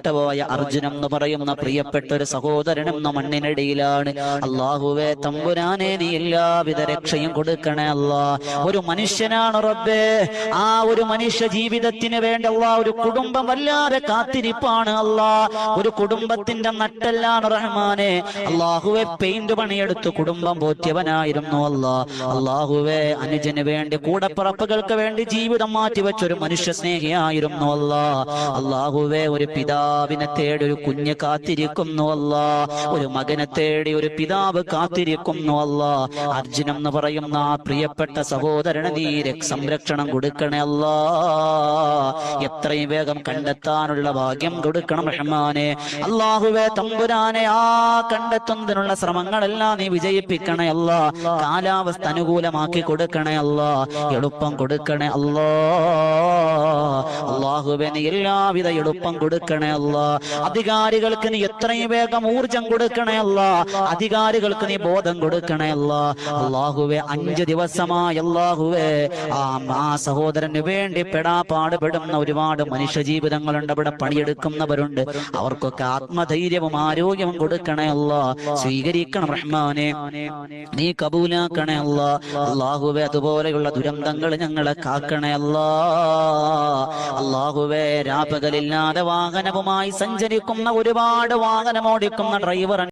വിട്ടുപോയ അർജുനം എന്ന് പറയുന്ന പ്രിയപ്പെട്ട ഒരു സഹോദരനും മണ്ണിനടിയിലാണ്. അല്ലാഹുവേ തമ്പുരാനെ നീ എല്ലാവിധ രക്ഷയും കൊടുക്കണേ അല്ലാ. ഒരു മനുഷ്യനാണ് റബ്ബേ, ആ ഒരു മനുഷ്യ ജീവിതത്തിന് വേണ്ടി അല്ലാ ഒരു കുടുംബം വല്ലാതെ കാത്തിരിപ്പാണ് അല്ലാ. ഒരു കുടുംബത്തിന്റെ നട്ടെല്ലാണ് റഹ്മാനെ. അല്ലാഹുവേ പെയിന്റ് പണിയെടുത്ത് കുടുംബം പോറ്റിയവനായിരുന്നു അല്ലാ. അല്ലാഹുവേ അനുജന് വേണ്ടി കൂടപ്പിറപ്പുകൾക്ക് വേണ്ടി ജീവിതം മാറ്റിവെച്ചൊരു മനുഷ്യ സ്നേഹിയായിരുന്നു അല്ലാ. അല്ലാഹുവേ ഒരു പിതാവിനെ തേടി ഒരു കുഞ്ഞ് കാത്തിരിക്കുന്നു അല്ലാ. ഒരു മകനെ തേടി ഒരു പിതാവ് കാത്തിരിക്കുന്നു അല്ലാ. അർജുനം എന്ന് പറയുന്ന ആ പ്രിയപ്പെട്ട സഹോദരന് നീ സംരക്ഷണം കൊടുക്കണേ അല്ലാ. എത്രയും വേഗം കണ്ടെത്താനുള്ള ഭാഗ്യം കൊടുക്കണം റഹ്മാനെ. അല്ലാഹുവേ തമ്പുരാനെ ആ കണ്ടെത്തുന്നതിനുള്ള ശ്രമങ്ങളെല്ലാം നീ വിജയിപ്പിക്കണേ അല്ലാ. കാലാവസ്ഥ അനുകൂലമാക്കി കൊടുക്കണേ അല്ലാ. എളുപ്പം കൊടുക്കണേ അല്ലാ. അല്ലാഹുവേ നീ എല്ലാവിധ എളുപ്പം കൊടുക്കണേ അല്ലാ. അധികാരികൾക്ക് നീ എത്രയും വേഗം ഊർജം കൊടുക്കണേ അല്ലാ. അധികാരികൾക്ക് നീ ബോധം കൊടുക്കണേ അല്ലാ. അല്ലാഹുവേ 5 ദിവസമായി അല്ലാഹുവേ ആ സഹോദരന് വേണ്ടി പാടുപെടുന്ന ഒരുപാട് മനുഷ്യ ജീവിതങ്ങളുണ്ട്. അവിടെ പണിയെടുക്കുന്നവരുണ്ട്. അവർക്കൊക്കെ ആത്മധൈര്യവും ആരോഗ്യവും കൊടുക്കണേ അല്ലാ. സ്വീകരിക്കണം റഹ്മാനെ, നീ കബൂലാക്കണേ അല്ലാ. അല്ലാഹുവേ അതുപോലെയുള്ള ദുരന്തങ്ങൾ ഞങ്ങളെ കാക്കണേ അല്ലാ. അല്ലാഹുവേ രാപകലില്ലാതെ വാഹനവുമായി സഞ്ചരിക്കുന്ന ഒരുപാട് വാഹനം ഓടിക്കുന്ന ഡ്രൈവർ